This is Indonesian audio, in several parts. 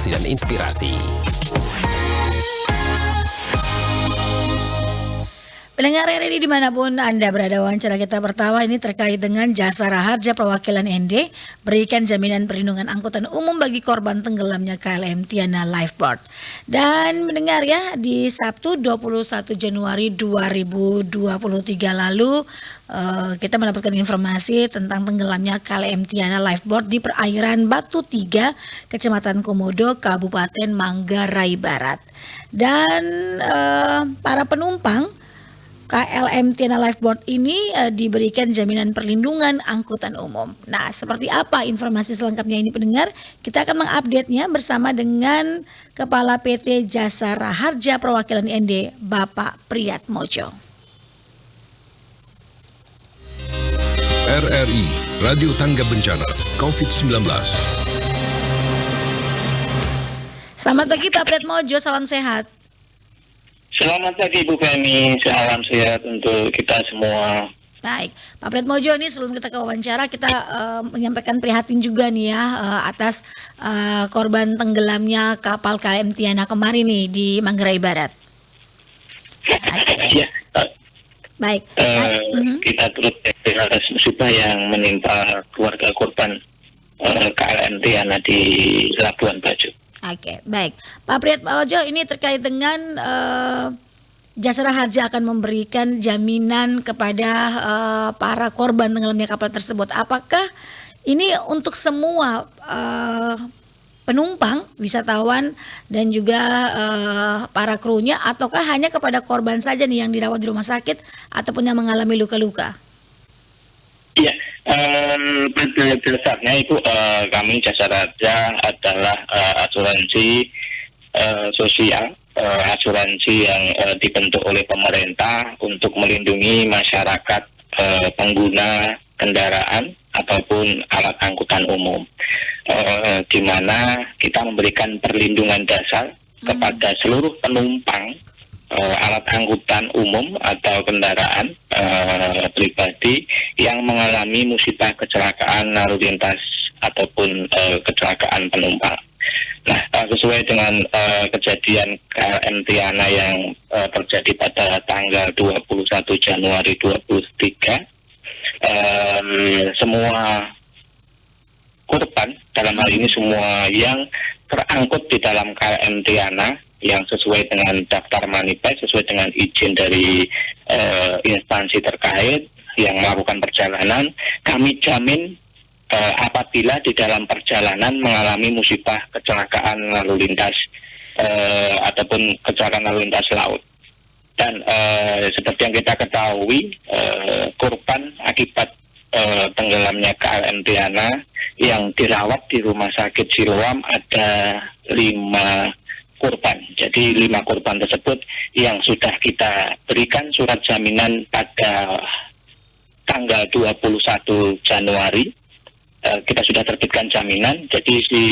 informasi dan inspirasi. Pendengar RRI dimanapun Anda berada, wawancara kita pertama ini terkait dengan Jasara Harja Perwakilan ND berikan jaminan perlindungan angkutan umum bagi korban tenggelamnya KLM Tiana Lifeboat. Dan mendengar ya, di Sabtu 21 Januari 2023 lalu kita mendapatkan informasi tentang tenggelamnya KLM Tiana Lifeboat di perairan Batu 3, Kecamatan Komodo, Kabupaten Manggarai Barat. Dan para penumpang KLM Tiana Lifeboat ini diberikan jaminan perlindungan angkutan umum. Nah, seperti apa informasi selengkapnya ini pendengar? Kita akan mengupdate-nya bersama dengan Kepala PT Jasara Harja Perwakilan ND, Bapak Priyatmojo. RRI, Radio Tangga Bencana, COVID-19. Selamat pagi Pak Priyatmojo, salam sehat. Selamat pagi Bu Femi, salam sehat untuk kita semua. Baik, Pak Priyatmojo, ini sebelum kita ke wawancara kita menyampaikan prihatin juga nih ya atas korban tenggelamnya kapal KLM Tiana kemarin nih di Manggarai Barat. Ya, Baik. Kita turut atas musibah yang menimpa keluarga korban KLM Tiana di Labuan Bajo. Oke, baik. Pak Priyatmojo, ini terkait dengan Jasara Harja akan memberikan jaminan kepada para korban tenggelamnya kapal tersebut. Apakah ini untuk semua penumpang, wisatawan, dan juga para krunya, ataukah hanya kepada korban saja nih yang dirawat di rumah sakit ataupun yang mengalami luka-luka? Iya, pada dasarnya itu kami Jasara Harja adalah asuransi sosial, asuransi yang dibentuk oleh pemerintah untuk melindungi masyarakat pengguna kendaraan ataupun alat angkutan umum, di mana kita memberikan perlindungan dasar kepada seluruh penumpang alat angkutan umum atau kendaraan pribadi yang mengalami musibah kecelakaan lalu lintas ataupun kecelakaan penumpang. Nah, sesuai dengan kejadian KLM Tiana yang terjadi pada tanggal 21 Januari 2023, semua korban, dalam hal ini semua yang terangkut di dalam KLM Tiana yang sesuai dengan daftar manifest, sesuai dengan izin dari instansi terkait yang melakukan perjalanan, kami jamin apabila di dalam perjalanan mengalami musibah kecelakaan lalu lintas ataupun kecelakaan lalu lintas laut. Dan seperti yang kita ketahui, korban akibat tenggelamnya KLM Tiana yang dirawat di Rumah Sakit Siloam ada 5 korban. Jadi 5 korban tersebut yang sudah kita berikan surat jaminan pada tanggal 21 Januari. Kita sudah terbitkan jaminan. Jadi si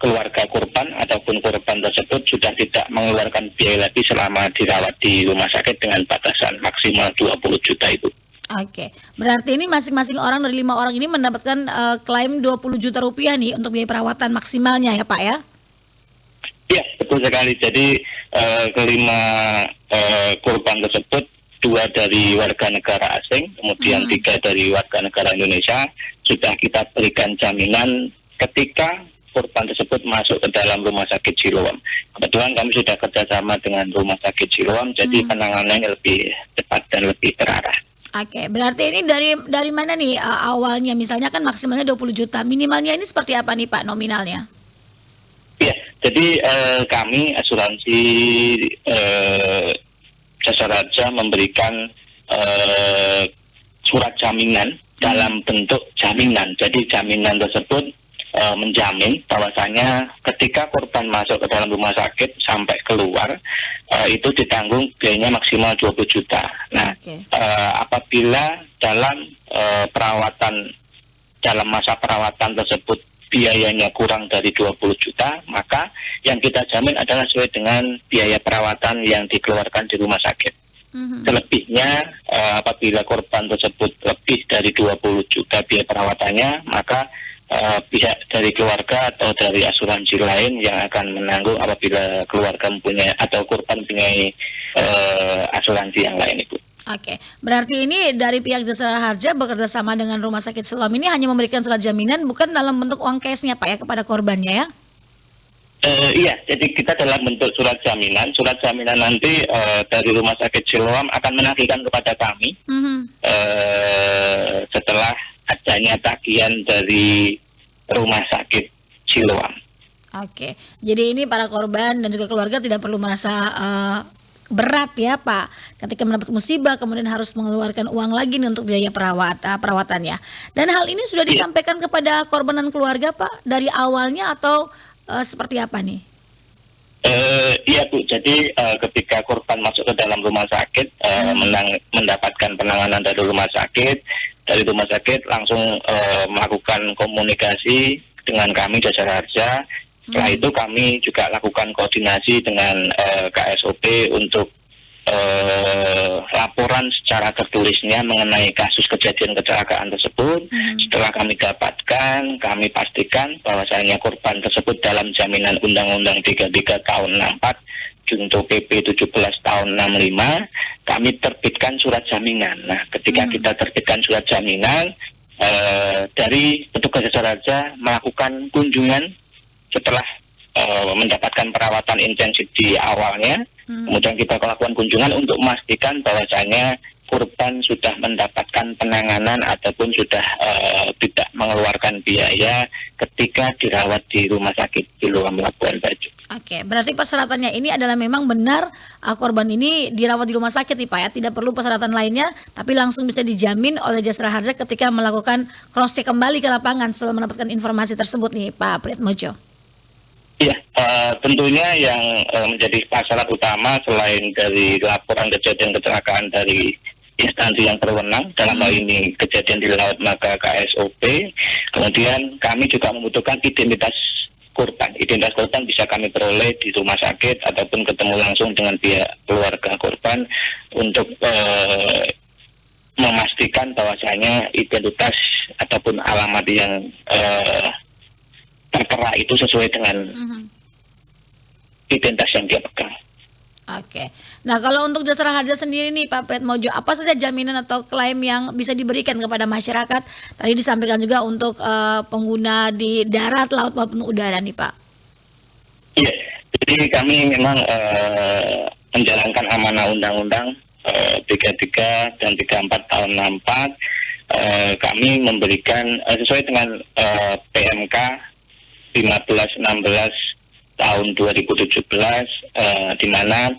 keluarga korban ataupun korban tersebut sudah tidak mengeluarkan biaya lagi selama dirawat di rumah sakit dengan batasan maksimal 20 juta itu. Oke, berarti ini masing-masing orang dari 5 orang ini mendapatkan klaim 20 juta rupiah nih untuk biaya perawatan maksimalnya ya Pak ya? Ya, betul sekali. Jadi kelima korban tersebut 2 dari warga negara asing, kemudian 3 dari warga negara Indonesia, sudah kita berikan jaminan ketika korban tersebut masuk ke dalam Rumah Sakit Siloam. Kebetulan kami sudah kerjasama dengan Rumah Sakit Siloam, jadi penanganannya lebih cepat dan lebih terarah. Oke, berarti ini dari mana nih awalnya? Misalnya kan maksimalnya 20 juta, minimalnya ini seperti apa nih Pak nominalnya? Ya, jadi kami asuransi Jasara Harja memberikan surat jaminan dalam bentuk jaminan. Jadi jaminan tersebut menjamin bahwasanya ketika korban masuk ke dalam rumah sakit sampai keluar itu ditanggung biayanya maksimal 20 juta. Nah, apabila dalam dalam masa perawatan tersebut biayanya kurang dari 20 juta, maka yang kita jamin adalah sesuai dengan biaya perawatan yang dikeluarkan di rumah sakit. Selebihnya apabila korban tersebut lebih dari 20 juta biaya perawatannya, maka pihak dari keluarga atau dari asuransi lain yang akan menanggung apabila keluarga mempunyai atau korban mempunyai asuransi yang lain, Ibu. Oke, berarti ini dari pihak Jasara Harja bekerja sama dengan Rumah Sakit Siloam ini hanya memberikan surat jaminan, bukan dalam bentuk uang cashnya Pak ya kepada korbannya ya? Iya, jadi kita dalam bentuk surat jaminan. Surat jaminan nanti dari Rumah Sakit Siloam akan menagihkan kepada kami setelah adanya tagihan dari Rumah Sakit Siloam. Oke, jadi ini para korban dan juga keluarga tidak perlu merasa berat ya Pak ketika mendapat musibah kemudian harus mengeluarkan uang lagi nih untuk biaya perawatannya. Dan hal ini sudah disampaikan kepada korban dan keluarga Pak dari awalnya atau seperti apa nih? Iya Bu, jadi ketika korban masuk ke dalam rumah sakit mendapatkan penanganan dari rumah sakit langsung melakukan komunikasi dengan kami Jasara Harja. Setelah itu kami juga lakukan koordinasi dengan KSOP untuk laporan secara tertulisnya mengenai kasus kejadian kecelakaan tersebut. Setelah kami dapatkan, kami pastikan bahwasanya korban tersebut dalam jaminan Undang-Undang 33 tahun 64 junto PP 17 tahun 65, kami terbitkan surat jaminan. Nah, ketika kita terbitkan surat jaminan, dari petugas Jasara Harja melakukan kunjungan setelah mendapatkan perawatan intensif di awalnya, kemudian kita melakukan kunjungan untuk memastikan bahwasanya korban sudah mendapatkan penanganan ataupun sudah tidak mengeluarkan biaya ketika dirawat di Rumah Sakit Siloam Labuan Bajo. Oke, berarti persyaratannya ini adalah memang benar korban ini dirawat di rumah sakit nih Pak ya, tidak perlu persyaratan lainnya, tapi langsung bisa dijamin oleh Jasara Harja ketika melakukan cross check kembali ke lapangan setelah mendapatkan informasi tersebut nih Pak Priatmodjo. Iya, tentunya yang menjadi syarat utama selain dari laporan kejadian kecelakaan dari instansi yang berwenang, dalam hal ini kejadian di laut maka KSOP, kemudian kami juga membutuhkan identitas korban. Identitas korban bisa kami peroleh di rumah sakit ataupun ketemu langsung dengan pihak keluarga korban untuk memastikan bahwasanya identitas ataupun alamat yang tertera itu sesuai dengan identitas yang dia pegang. Oke. Nah, kalau untuk Jasara Harja sendiri nih Pak Priatmodjo, apa saja jaminan atau klaim yang bisa diberikan kepada masyarakat? Tadi disampaikan juga untuk pengguna di darat, laut maupun udara nih Pak. Iya, jadi kami memang menjalankan amanah Undang-Undang 33 dan 34 tahun 64. Kami memberikan sesuai dengan PMK 1516 tahun 2017 di mana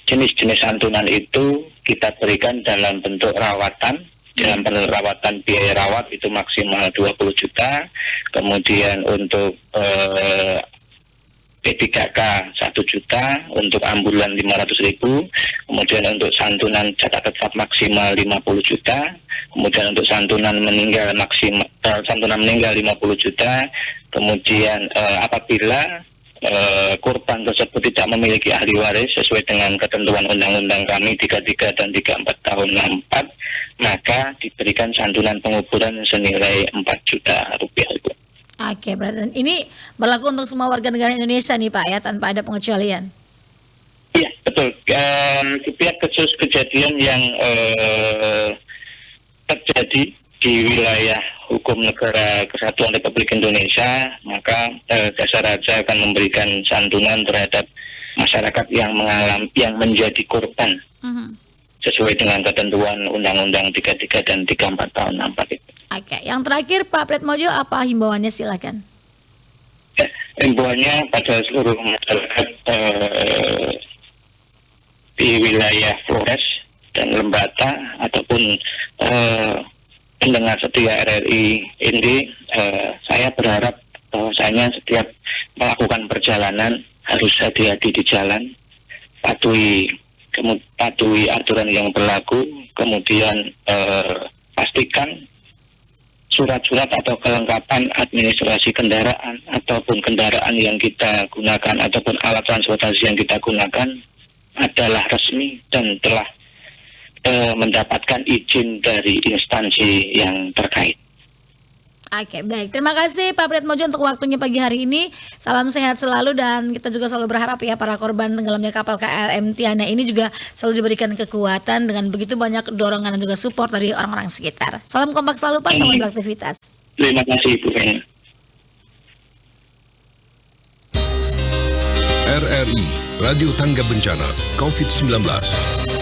jenis-jenis santunan itu kita berikan dalam bentuk rawatan. Dalam bentuk rawatan biaya rawat itu maksimal 20 juta. Kemudian untuk P3K 1 juta, untuk ambulan 500.000, kemudian untuk santunan catat tetap maksimal 50 juta, kemudian untuk santunan meninggal maksimal 50 juta, kemudian apabila korban tersebut tidak memiliki ahli waris sesuai dengan ketentuan undang-undang kami 33 dan 34 tahun 64, maka diberikan santunan penguburan senilai 4 juta rupiah. Oke, berarti ini berlaku untuk semua warga negara Indonesia nih Pak ya, tanpa ada pengecualian. Iya, betul. Setiap kasus kejadian yang terjadi di wilayah hukum negara Kesatuan Republik Indonesia, maka Jasara Harja akan memberikan santunan terhadap masyarakat yang menjadi korban sesuai dengan ketentuan Undang-Undang 33 dan 34 tahun 64 itu. Oke, yang terakhir Pak Priatmodjo, apa himbauannya silakan? Himbauannya pada seluruh masyarakat di wilayah Flores dan Lembata ataupun pendengar setia RRI ini, saya berharap bahwasanya setiap melakukan perjalanan harus hati-hati di jalan, patuhi aturan yang berlaku, kemudian pastikan surat-surat atau kelengkapan administrasi kendaraan ataupun kendaraan yang kita gunakan ataupun alat transportasi yang kita gunakan adalah resmi dan telah mendapatkan izin dari instansi yang terkait. Oke, baik. Terima kasih Pak Priatmojo untuk waktunya pagi hari ini. Salam sehat selalu dan kita juga selalu berharap ya para korban tenggelamnya kapal KLM Tiana ini juga selalu diberikan kekuatan dengan begitu banyak dorongan dan juga support dari orang-orang sekitar. Salam kompak selalu Pak, selamat beraktivitas. Terima kasih Ibu Fena. RRI Radio Tangga Bencana COVID-19.